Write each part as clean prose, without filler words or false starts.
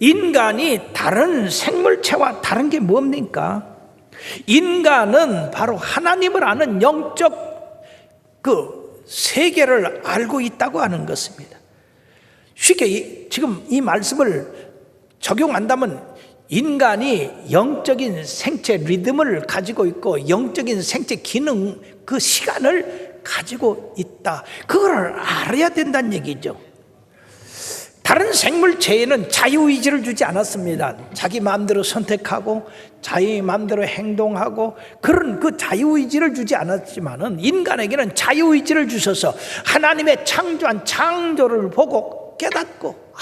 인간이 다른 생물체와 다른 게 뭡니까? 인간은 바로 하나님을 아는 영적 그 세계를 알고 있다고 하는 것입니다. 쉽게 지금 이 말씀을 적용한다면 인간이 영적인 생체 리듬을 가지고 있고 영적인 생체 기능 그 시간을 가지고 있다. 그걸 알아야 된다는 얘기죠. 다른 생물체에는 자유의지를 주지 않았습니다. 자기 마음대로 선택하고 자기 마음대로 행동하고 그런 그 자유의지를 주지 않았지만은 인간에게는 자유의지를 주셔서 하나님의 창조한 창조를 보고 깨닫고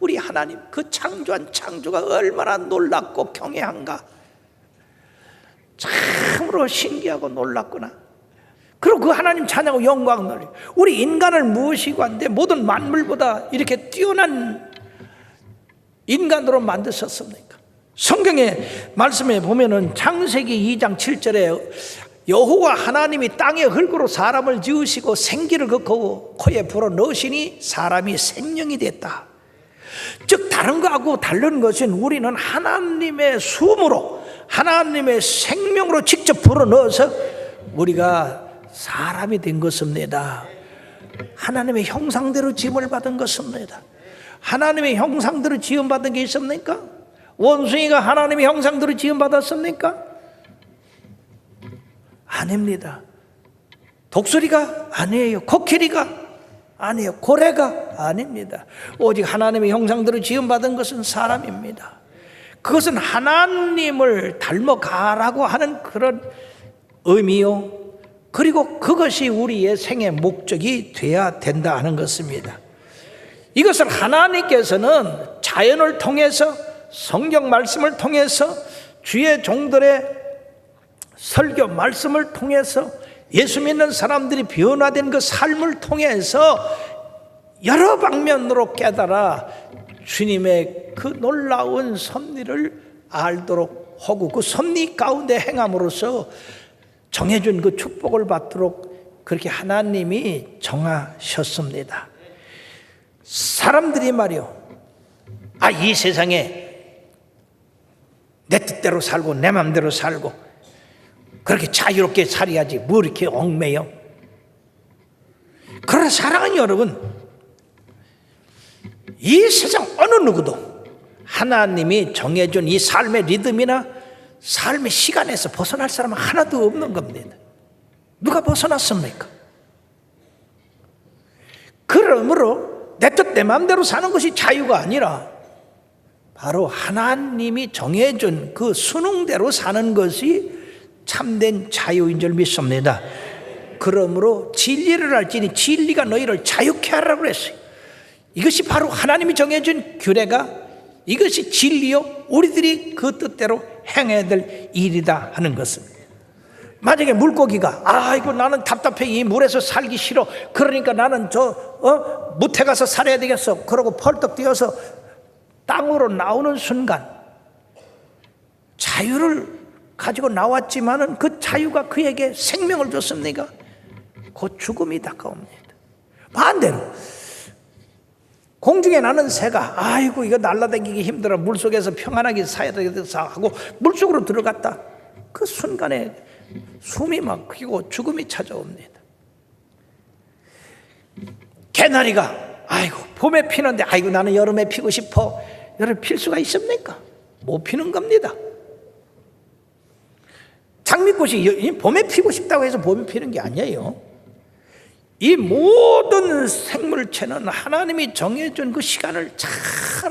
우리 하나님 그 창조한 창조가 얼마나 놀랍고 경외한가, 참으로 신기하고 놀랍구나. 그리고 그 하나님 찬양하고 영광 돌리고 우리 인간을 무엇이고 한데 모든 만물보다 이렇게 뛰어난 인간으로 만드셨습니까? 성경의 말씀에 보면은 창세기 2장 7절에 여호와 하나님이 땅의 흙으로 사람을 지으시고 생기를 그 코에 불어 넣으시니 사람이 생명이 됐다. 즉 다른 거하고 다른 것은 우리는 하나님의 숨으로 하나님의 생명으로 직접 불어 넣어서 우리가 사람이 된 것입니다. 하나님의 형상대로 지음을 받은 것입니다. 하나님의 형상대로 지음받은 게 있습니까? 원숭이가 하나님의 형상대로 지음받았습니까? 아닙니다. 독수리가 아니에요. 코끼리가 아니에요. 고래가 아닙니다. 오직 하나님의 형상대로 지음받은 것은 사람입니다. 그것은 하나님을 닮아가라고 하는 그런 의미요, 그리고 그것이 우리의 생의 목적이 되어야 된다 하는 것입니다. 이것을 하나님께서는 자연을 통해서 성경 말씀을 통해서 주의 종들의 설교 말씀을 통해서 예수 믿는 사람들이 변화된 그 삶을 통해서 여러 방면으로 깨달아 주님의 그 놀라운 섭리를 알도록 하고 그 섭리 가운데 행함으로써 정해준 그 축복을 받도록 그렇게 하나님이 정하셨습니다. 사람들이 말이요, 이 세상에 내 뜻대로 살고 내 마음대로 살고 그렇게 자유롭게 살아야지 뭐 이렇게 얽매여. 그러나 사랑하는 여러분, 이 세상 어느 누구도 하나님이 정해준 이 삶의 리듬이나 삶의 시간에서 벗어날 사람은 하나도 없는 겁니다. 누가 벗어났습니까? 그러므로 내 뜻 내 마음대로 사는 것이 자유가 아니라 바로 하나님이 정해준 그 순응대로 사는 것이 참된 자유인 줄 믿습니다. 그러므로 진리를 알지니 진리가 너희를 자유케 하라고 그랬어요. 이것이 바로 하나님이 정해준 규례가 이것이 진리요 우리들이 그 뜻대로 행해야 될 일이다 하는 것입니다. 만약에 물고기가 아이고 나는 답답해 이 물에서 살기 싫어 그러니까 나는 무태 가서 살아야 되겠어 그러고 펄떡 뛰어서 땅으로 나오는 순간 자유를 가지고 나왔지만은 그 자유가 그에게 생명을 줬습니까? 곧 죽음이 다가옵니다. 반대로 공중에 나는 새가 아이고 이거 날아다니기 힘들어 물속에서 평안하게 살아야 되겠어 하고 물속으로 들어갔다. 그 순간에 숨이 막히고 죽음이 찾아옵니다. 개나리가 아이고 봄에 피는데 아이고 나는 여름에 피고 싶어. 여름 필 수가 있습니까? 못 피는 겁니다. 장미꽃이 봄에 피고 싶다고 해서 봄에 피는 게 아니에요. 이 모든 생물체는 하나님이 정해준 그 시간을 잘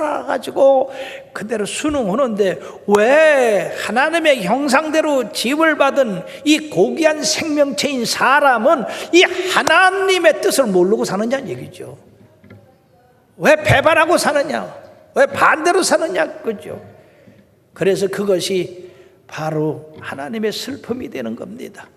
알아가지고 그대로 순응하는데 왜 하나님의 형상대로 지음을 받은 이 고귀한 생명체인 사람은 이 하나님의 뜻을 모르고 사느냐는 얘기죠. 왜 배반하고 사느냐, 왜 반대로 사느냐, 그죠? 그래서 그것이 바로 하나님의 슬픔이 되는 겁니다.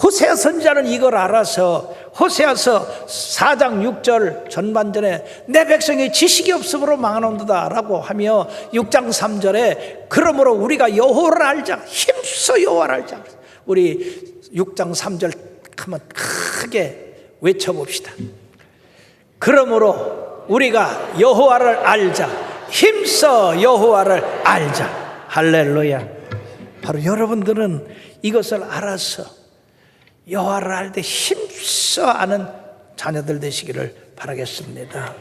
호세아 선지자는 이걸 알아서 호세아서 4장 6절 전반전에 내 백성이 지식이 없음으로 망하는도다 라고 하며 6장 3절에 그러므로 우리가 여호와를 알자 힘써 여호와를 알자. 우리 6장 3절 한번 크게 외쳐봅시다. 그러므로 우리가 여호와를 알자. 힘써 여호와를 알자. 할렐루야. 바로 여러분들은 이것을 알아서 여호와를 알 때 힘써 아는 자녀들 되시기를 바라겠습니다.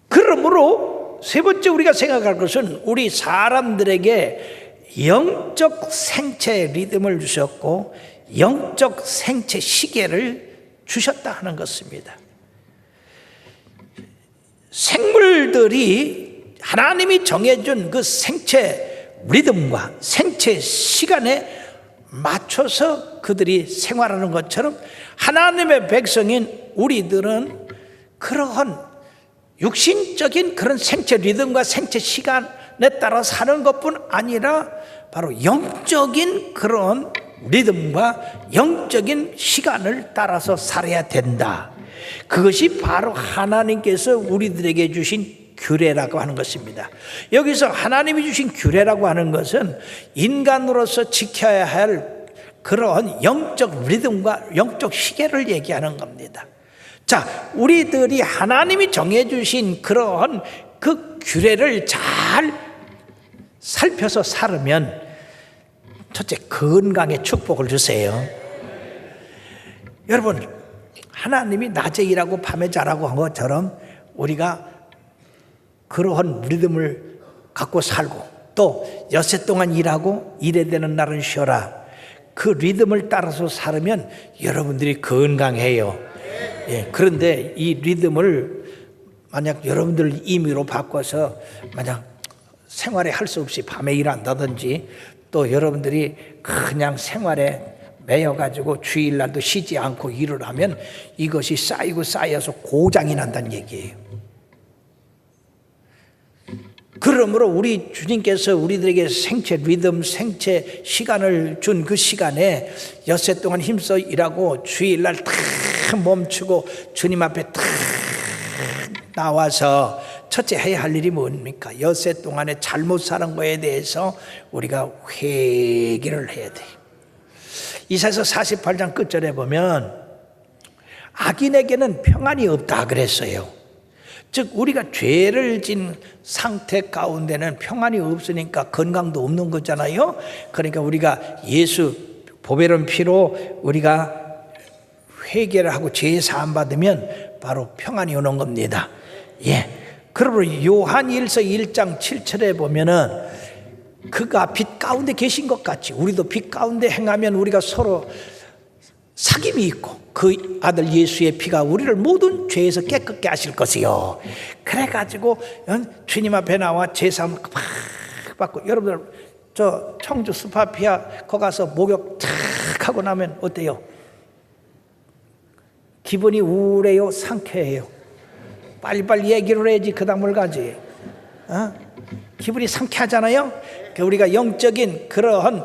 그러므로 세 번째 우리가 생각할 것은 우리 사람들에게 영적 생체 리듬을 주셨고 영적 생체 시계를 주셨다 하는 것입니다. 생물들이 하나님이 정해준 그 생체 리듬과 생체 시간에 맞춰서 그들이 생활하는 것처럼 하나님의 백성인 우리들은 그러한 육신적인 그런 생체 리듬과 생체 시간에 따라 사는 것뿐 아니라 바로 영적인 그런 리듬과 영적인 시간을 따라서 살아야 된다. 그것이 바로 하나님께서 우리들에게 주신 규례라고 하는 것입니다. 여기서 하나님이 주신 규례라고 하는 것은 인간으로서 지켜야 할 그런 영적 리듬과 영적 시계를 얘기하는 겁니다. 자, 우리들이 하나님이 정해주신 그런 그 규례를 잘 살펴서 살으면 첫째, 건강의 축복을 주세요. 여러분, 하나님이 낮에 일하고 밤에 자라고 한 것처럼 우리가 그러한 리듬을 갖고 살고 또 엿새 동안 일하고 일해야 되는 날은 쉬어라. 그 리듬을 따라서 살으면 여러분들이 건강해요. 예, 그런데 이 리듬을 만약 여러분들 임의로 바꿔서 만약 생활에 할 수 없이 밤에 일한다든지 또 여러분들이 그냥 생활에 매여가지고 주일날도 쉬지 않고 일을 하면 이것이 쌓여서 고장이 난다는 얘기예요. 그러므로 우리 주님께서 우리들에게 생체 리듬, 생체 시간을 준 그 시간에 엿새 동안 힘써 일하고 주일날 탁 멈추고 주님 앞에 탁 나와서 첫째 해야 할 일이 뭡니까? 엿새 동안에 잘못 사는 거에 대해서 우리가 회개를 해야 돼요. 이사야서 48장 끝절에 보면 악인에게는 평안이 없다 그랬어요. 즉 우리가 죄를 진 상태 가운데는 평안이 없으니까 건강도 없는 거잖아요. 그러니까 우리가 예수 보배로운 피로 우리가 회개를 하고 죄 사함 받으면 바로 평안이 오는 겁니다. 예. 그러므로 요한일서 1장 7절에 보면은 그가 빛 가운데 계신 것 같이 우리도 빛 가운데 행하면 우리가 서로 사귐이 있고 그 아들 예수의 피가 우리를 모든 죄에서 깨끗게 하실 것이요. 그래가지고 주님 앞에 나와 제사함 팍 받고 여러분들 저 청주 스파피아 거 가서 목욕 탁 하고 나면 어때요? 기분이 우울해요? 상쾌해요? 빨리빨리 얘기를 해야지 그 다음을 가지. 기분이 상쾌하잖아요. 우리가 영적인 그러한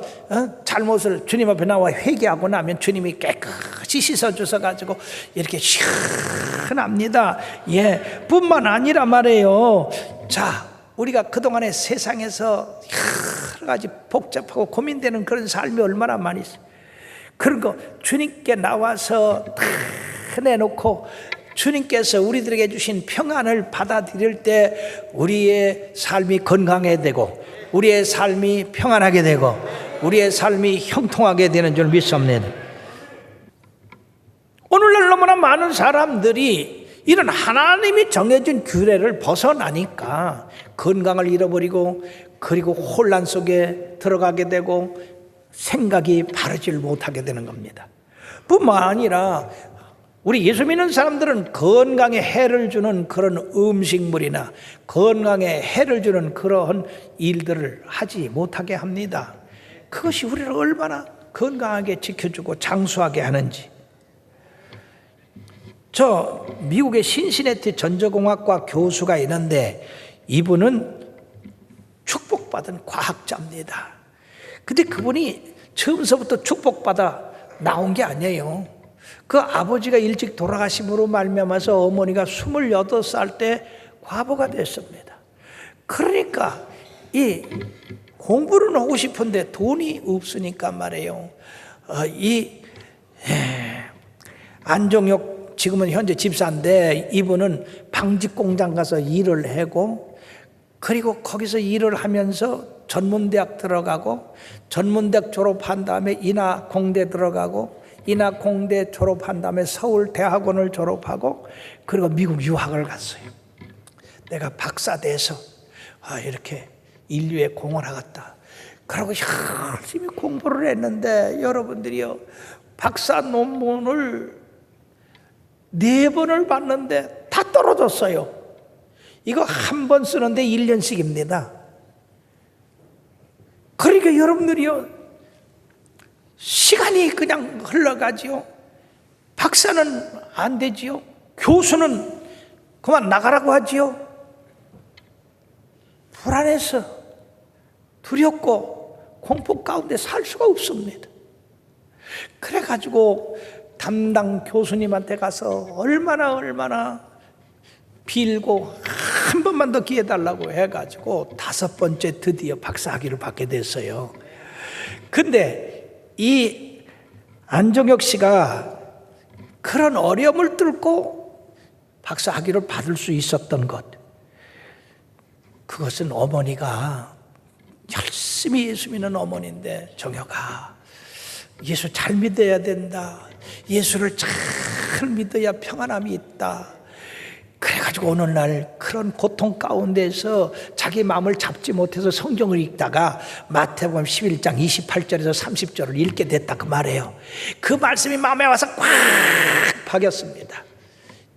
잘못을 주님 앞에 나와 회개하고 나면 주님이 깨끗이 씻어주셔 가지고 이렇게 시원합니다. 예, 뿐만 아니라 말이에요. 자, 우리가 그동안에 세상에서 여러 가지 복잡하고 고민되는 그런 삶이 얼마나 많이 있어요. 그런 거 주님께 나와서 다 내놓고 주님께서 우리들에게 주신 평안을 받아들일 때 우리의 삶이 건강해야 되고 우리의 삶이 평안하게 되고 우리의 삶이 형통하게 되는 줄 믿습니다. 오늘날 너무나 많은 사람들이 이런 하나님이 정해준 규례를 벗어나니까 건강을 잃어버리고 그리고 혼란 속에 들어가게 되고 생각이 바르질 못하게 되는 겁니다. 뿐만 아니라 우리 예수 믿는 사람들은 건강에 해를 주는 그런 음식물이나 건강에 해를 주는 그런 일들을 하지 못하게 합니다. 그것이 우리를 얼마나 건강하게 지켜주고 장수하게 하는지. 저 미국의 신시내티 전자공학과 교수가 있는데 이분은 축복받은 과학자입니다. 근데 그분이 처음서부터 축복받아 나온 게 아니에요. 그 아버지가 일찍 돌아가심으로 말미암아서 어머니가 28살 때 과부가 됐습니다. 그러니까 이 공부를 하고 싶은데 돈이 없으니까 말이에요. 이 안정역 지금은 현재 집사인데 이분은 방직 공장 가서 일을 하고 그리고 거기서 일을 하면서 전문대학 들어가고 전문대학 졸업한 다음에 인하공대 들어가고 인하공대 졸업한 다음에 서울대학원을 졸업하고 그리고 미국 유학을 갔어요. 내가 박사 돼서 이렇게 인류에 공헌하겠다. 그러고 열심히 공부를 했는데 여러분들이요, 박사 논문을 4번을 봤는데 다 떨어졌어요. 이거 한 번 쓰는데 1년씩입니다. 그러니까 여러분들이요, 시간이 그냥 흘러가지요. 박사는 안 되지요. 교수는 그만 나가라고 하지요. 불안해서 두렵고 공포 가운데 살 수가 없습니다. 그래가지고 담당 교수님한테 가서 얼마나 빌고 한 번만 더 기회 달라고 해가지고 5번째 드디어 박사학위를 받게 됐어요. 근데 이 안정혁 씨가 그런 어려움을 뚫고 박사학위를 받을 수 있었던 것, 그것은 어머니가 열심히 예수 믿는 어머니인데, 정혁아, 예수 잘 믿어야 된다. 예수를 잘 믿어야 평안함이 있다. 그래가지고 어느 날 그런 고통 가운데서 자기 마음을 잡지 못해서 성경을 읽다가 마태복음 11장 28절에서 30절을 읽게 됐다 그 말이에요. 그 말씀이 마음에 와서 꽉 박였습니다.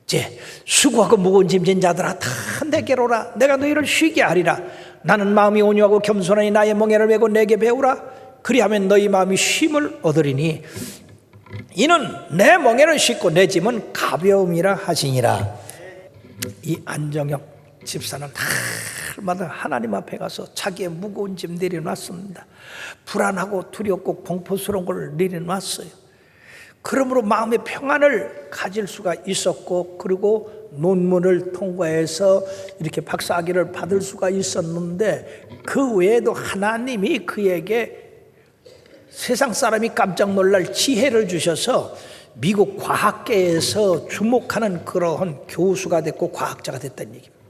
이제 수고하고 무거운 짐진 자들아 다 내게로 오라. 내가 너희를 쉬게 하리라. 나는 마음이 온유하고 겸손하니 나의 멍에를 메고 내게 배우라. 그리하면 너희 마음이 쉼을 얻으리니 이는 내 멍에를 싣고 내 짐은 가벼움이라 하시니라. 이 안정혁 집사는 날마다 하나님 앞에 가서 자기의 무거운 짐 내려놨습니다. 불안하고 두렵고 공포스러운 걸 내려놨어요. 그러므로 마음의 평안을 가질 수가 있었고, 그리고 논문을 통과해서 이렇게 박사학위를 받을 수가 있었는데, 그 외에도 하나님이 그에게 세상 사람이 깜짝 놀랄 지혜를 주셔서 미국 과학계에서 주목하는 그러한 교수가 됐고 과학자가 됐다는 얘기입니다.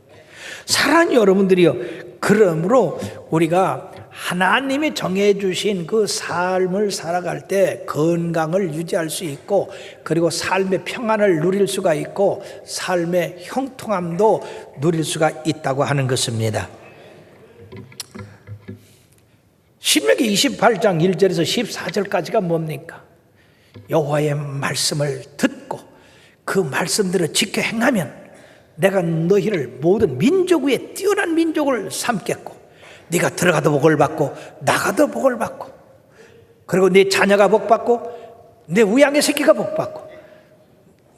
사랑하는 여러분들이요, 그러므로 우리가 하나님이 정해주신 그 삶을 살아갈 때 건강을 유지할 수 있고, 그리고 삶의 평안을 누릴 수가 있고, 삶의 형통함도 누릴 수가 있다고 하는 것입니다. 신명기 28장 1절에서 14절까지가 뭡니까? 여호와의 말씀을 듣고 그 말씀들을 지켜 행하면 내가 너희를 모든 민족 위에 뛰어난 민족을 삼겠고, 네가 들어가도 복을 받고 나가도 복을 받고, 그리고 네 자녀가 복 받고 내 우양의 새끼가 복 받고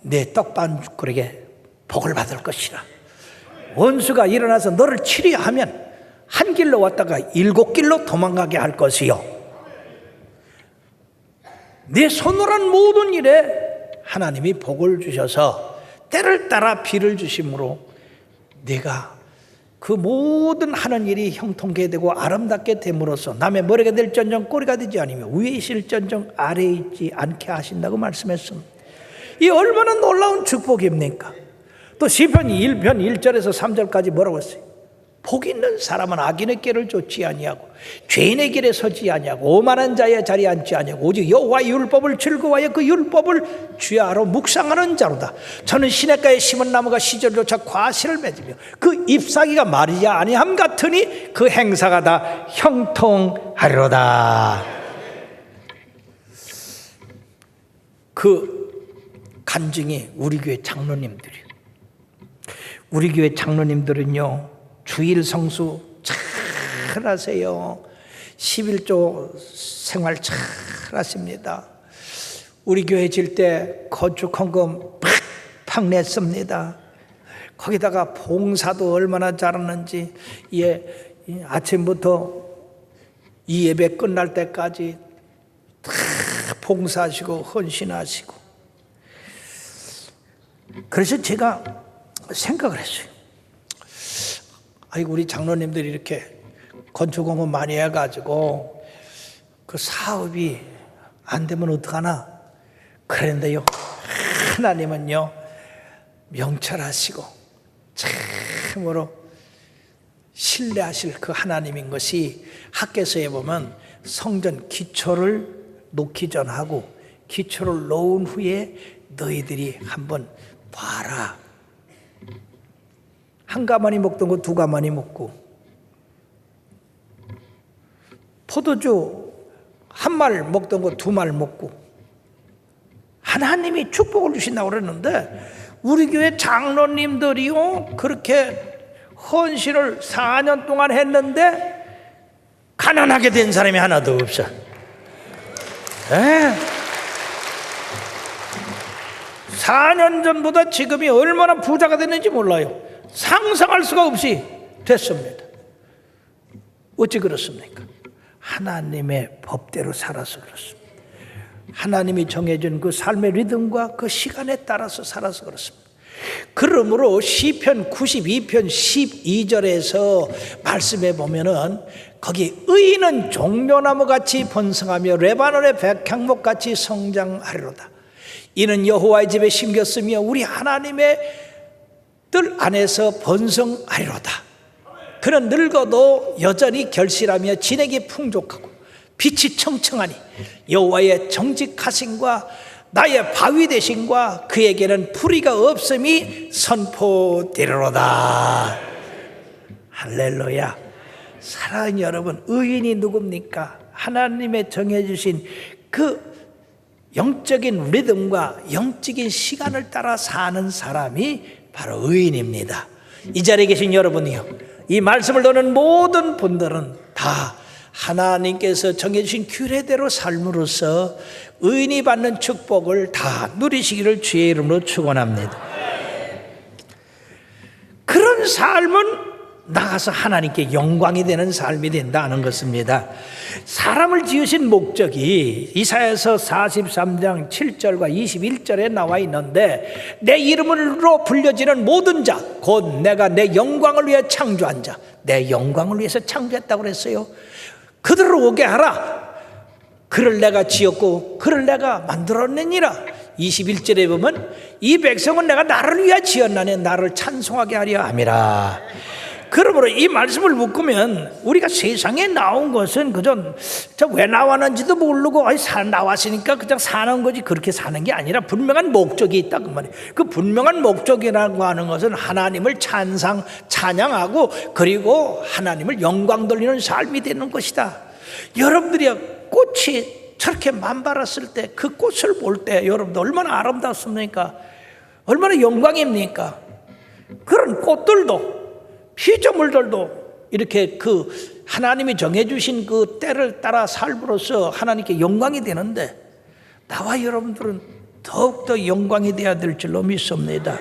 내 떡반죽거리에 복을 받을 것이라. 원수가 일어나서 너를 치려 하면 한 길로 왔다가 7길로 도망가게 할 것이요, 내 손으로 한 모든 일에 하나님이 복을 주셔서 때를 따라 비를 주심으로 네가 그 모든 하는 일이 형통케 되고 아름답게 됨으로써 남의 머리가 될전정 꼬리가 되지 아니며 위에 있을전정 아래에 있지 않게 하신다고 말씀했습니다. 이 얼마나 놀라운 축복입니까? 또 시편 1편 1절에서 3절까지 뭐라고 했어요? 복 있는 사람은 악인의 길을 쫓지 아니하고 죄인의 길에 서지 아니하고 오만한 자의 자리에 앉지 아니하고 오직 여호와의 율법을 즐거워하여 그 율법을 주야로 묵상하는 자로다. 저는 시냇가에 심은 나무가 시절조차 과실을 맺으며 그 잎사귀가 마르지 아니함 같으니 그 행사가 다 형통하리로다. 그 간증이 우리 교회 장로님들이에요. 우리 교회 장로님들은요, 주일 성수 잘 하세요. 11조 생활 잘 하십니다. 우리 교회 질 때 건축헌금 팍팍 냈습니다. 거기다가 봉사도 얼마나 잘하는지, 아침부터 이 예배 끝날 때까지 다 봉사하시고 헌신하시고. 그래서 제가 생각을 했어요. 아이고, 우리 장로님들이 이렇게 건축공업 많이 해가지고 그 사업이 안 되면 어떡하나. 그런데요, 하나님은요 명철하시고 참으로 신뢰하실 그 하나님인 것이 학개서에 보면 성전 기초를 놓기 전하고 기초를 놓은 후에 너희들이 한번 봐라. 한 가마니 먹던 거 두 가마니 먹고, 포도주 한 말 먹던 거 두 말 먹고, 하나님이 축복을 주신다고 그랬는데 우리 교회 장로님들이요 그렇게 헌신을 4년 동안 했는데 가난하게 된 사람이 하나도 없어. 4년 전보다 지금이 얼마나 부자가 됐는지 몰라요. 상상할 수가 없이 됐습니다. 어찌 그렇습니까? 하나님의 법대로 살아서 그렇습니다. 하나님이 정해준 그 삶의 리듬과 그 시간에 따라서 살아서 그렇습니다. 그러므로 시편 92편 12절에서 말씀해 보면은 거기 의인은 종려나무같이 번성하며 레바논의 백향목같이 성장하리로다. 이는 여호와의 집에 심겼으며 우리 하나님의 뜰 안에서 번성하리로다. 그는 늙어도 여전히 결실하며 진액이 풍족하고 빛이 청청하니 여호와의 정직하심과 나의 바위 되심과 그에게는 풀이가 없음이 선포되리로다. 할렐루야. 사랑하는 여러분, 의인이 누굽니까? 하나님의 정해주신 그 영적인 리듬과 영적인 시간을 따라 사는 사람이 바로 의인입니다. 이 자리에 계신 여러분이요, 이 말씀을 듣는 모든 분들은 다 하나님께서 정해주신 규례대로 삶으로써 의인이 받는 축복을 다 누리시기를 주의 이름으로 축원합니다. 그런 삶은 나가서 하나님께 영광이 되는 삶이 된다는 것입니다. 사람을 지으신 목적이 이사야서 43장 7절과 21절에 나와 있는데, 내 이름으로 불려지는 모든 자 곧 내가 내 영광을 위해 창조한 자, 내 영광을 위해서 창조했다고 그랬어요. 그들을 오게 하라. 그를 내가 지었고 그를 내가 만들어내니라. 21절에 보면 이 백성은 내가 나를 위하여 지었나니 나를 찬송하게 하려 함이라. 그러므로 이 말씀을 묶으면 우리가 세상에 나온 것은 그저 왜 나왔는지도 모르고 나왔으니까 그냥 사는 거지, 그렇게 사는 게 아니라 분명한 목적이 있다 그 말이에요. 그 분명한 목적이라고 하는 것은 하나님을 찬양하고 그리고 하나님을 영광 돌리는 삶이 되는 것이다. 여러분들이 꽃이 저렇게 만발했을 때 그 꽃을 볼 때 여러분들 얼마나 아름답습니까? 얼마나 영광입니까? 그런 꽃들도 피조물들도 이렇게 그 하나님이 정해주신 그 때를 따라 삶으로써 하나님께 영광이 되는데, 나와 여러분들은 더욱더 영광이 되어야 될 줄로 믿습니다.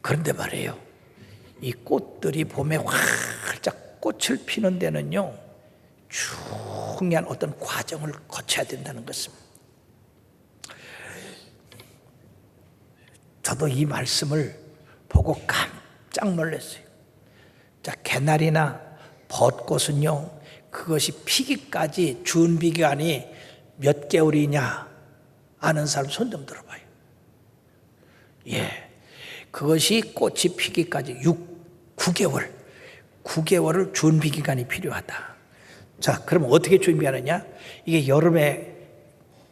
그런데 말이에요, 이 꽃들이 봄에 활짝 꽃을 피는 데는요 중요한 어떤 과정을 거쳐야 된다는 것입니다. 저도 이 말씀을 보고 깜짝 놀랐어요. 자, 개나리나 벚꽃은요, 그것이 피기까지 준비기간이 몇 개월이냐 아는 사람 손 좀 들어봐요. 그것이 꽃이 피기까지 9개월을 준비기간이 필요하다. 자, 그럼 어떻게 준비하느냐? 이게 여름에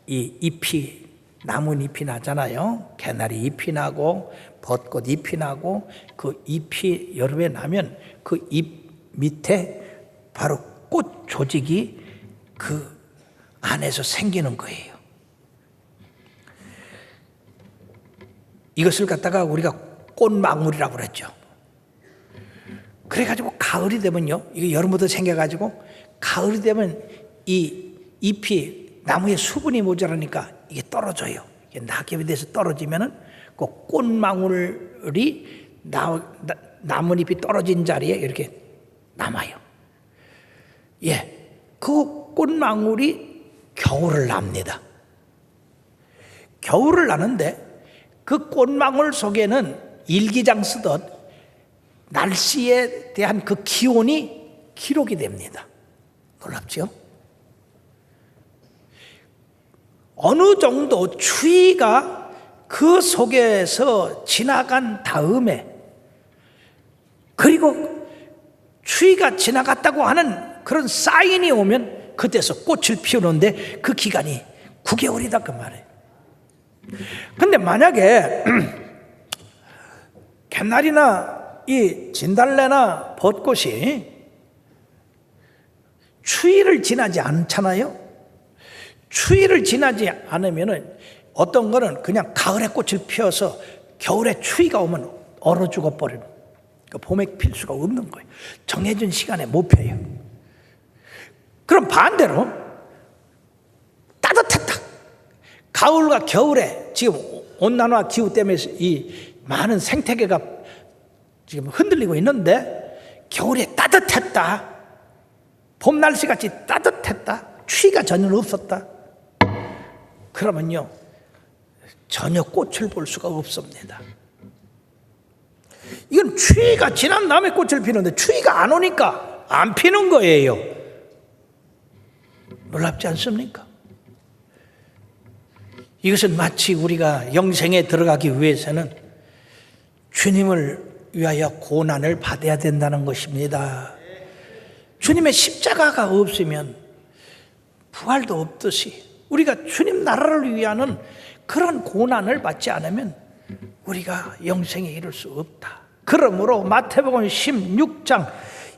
이 잎이, 나뭇잎이 나잖아요. 개나리 잎이 나고 벚꽃 잎이 나고, 그 잎이 여름에 나면 그 잎 밑에 바로 꽃 조직이 그 안에서 생기는 거예요. 이것을 갖다가 우리가 꽃망울이라고 그랬죠. 그래가지고 가을이 되면요, 이게 여름부터 생겨가지고 가을이 되면 이 잎이 나무에 수분이 모자라니까 이게 떨어져요. 이게 낙엽이 돼서 떨어지면은 그 꽃망울이 나뭇잎이 떨어진 자리에 이렇게 남아요. 그 꽃망울이 겨울을 납니다. 겨울을 나는데 그 꽃망울 속에는 일기장 쓰듯 날씨에 대한 그 기온이 기록이 됩니다. 놀랍죠? 어느 정도 추위가 그 속에서 지나간 다음에, 그리고 추위가 지나갔다고 하는 그런 사인이 오면 그때서 꽃을 피우는데 그 기간이 9개월이다 그 말이에요. 근데 만약에 개나리나 이 진달래나 벚꽃이 추위를 지나지 않잖아요. 추위를 지나지 않으면 어떤 거는 그냥 가을에 꽃을 피워서 겨울에 추위가 오면 얼어 죽어버리는, 그러니까 봄에 필 수가 없는 거예요. 정해진 시간에 못 펴요. 그럼 반대로 따뜻했다. 가을과 겨울에 지금 온난화 기후 때문에 이 많은 생태계가 지금 흔들리고 있는데 겨울에 따뜻했다. 봄 날씨같이 따뜻했다. 추위가 전혀 없었다. 그러면요, 전혀 꽃을 볼 수가 없습니다. 이건 추위가 지난 다음에 꽃을 피는데 추위가 안 오니까 안 피는 거예요. 놀랍지 않습니까? 이것은 마치 우리가 영생에 들어가기 위해서는 주님을 위하여 고난을 받아야 된다는 것입니다. 주님의 십자가가 없으면 부활도 없듯이 우리가 주님 나라를 위하는 그런 고난을 받지 않으면 우리가 영생에 이를 수 없다. 그러므로 마태복음 16장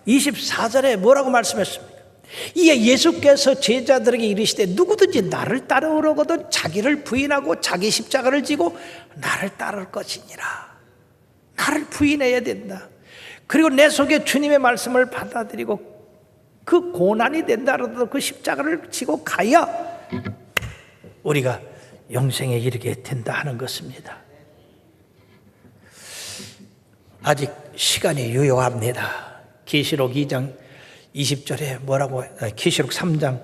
24절에 뭐라고 말씀했습니까? 이에 예수께서 제자들에게 이르시되 누구든지 나를 따르려거든 자기를 부인하고 자기 십자가를 지고 나를 따를 것이니라. 나를 부인해야 된다. 그리고 내 속에 주님의 말씀을 받아들이고 그 고난이 된다 하더라도 그 십자가를 지고 가야 우리가 영생에 이르게 된다 하는 것입니다. 아직 시간이 유효합니다. 계시록 2장 20절에 뭐라고, 계시록 3장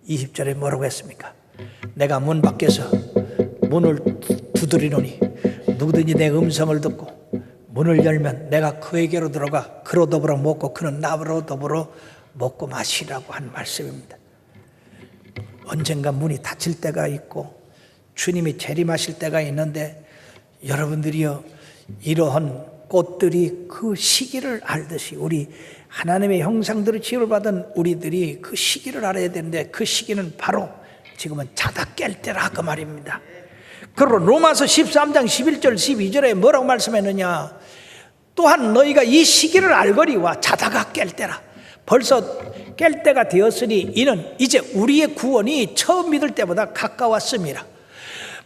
20절에 뭐라고 했습니까? 내가 문 밖에서 문을 두드리노니 누구든지 내 음성을 듣고 문을 열면 내가 그에게로 들어가 그로 더불어 먹고 그는 나로 더불어 먹고 마시라고 한 말씀입니다. 언젠가 문이 닫힐 때가 있고 주님이 재림하실 때가 있는데 여러분들이요, 이러한 꽃들이 그 시기를 알듯이 우리 하나님의 형상대로 지음을 받은 우리들이 그 시기를 알아야 되는데 그 시기는 바로 지금은 자다 깰 때라 그 말입니다. 그리고 로마서 13장 11절 12절에 뭐라고 말씀했느냐? 또한 너희가 이 시기를 알거니와 자다가 깰 때라. 벌써 깰 때가 되었으니 이는 이제 우리의 구원이 처음 믿을 때보다 가까웠습니다.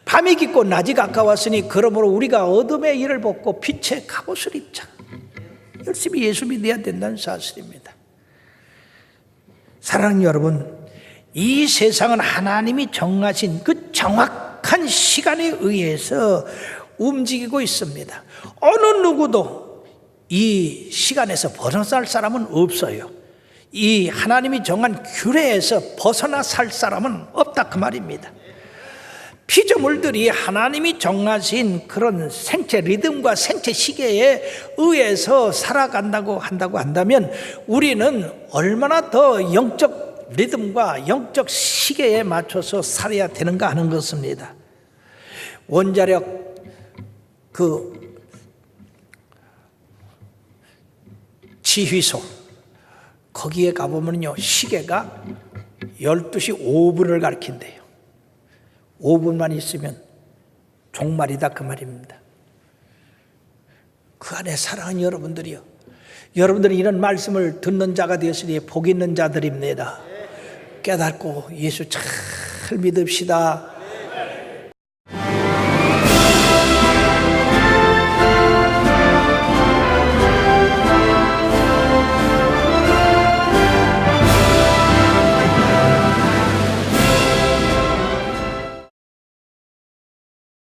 밤이 깊고 낮이 가까웠으니 그러므로 우리가 어둠의 일을 벗고 빛의 갑옷을 입자. 열심히 예수 믿어야 된다는 사실입니다. 사랑하는 여러분, 이 세상은 하나님이 정하신 그 정확한 시간에 의해서 움직이고 있습니다. 어느 누구도 이 시간에서 벗어날 사람은 없어요. 이 하나님이 정한 규례에서 벗어나 살 사람은 없다 그 말입니다. 피조물들이 하나님이 정하신 그런 생체 리듬과 생체 시계에 의해서 살아간다고 한다면 우리는 얼마나 더 영적 리듬과 영적 시계에 맞춰서 살아야 되는가 하는 것입니다. 원자력 지휘소 거기에 가보면요, 시계가 12시 5분을 가리킨대요. 5분만 있으면 종말이다 그 말입니다. 그 안에 사랑하는 여러분들이요, 여러분들이 이런 말씀을 듣는 자가 되었으니 복 있는 자들입니다. 깨닫고 예수 잘 믿읍시다.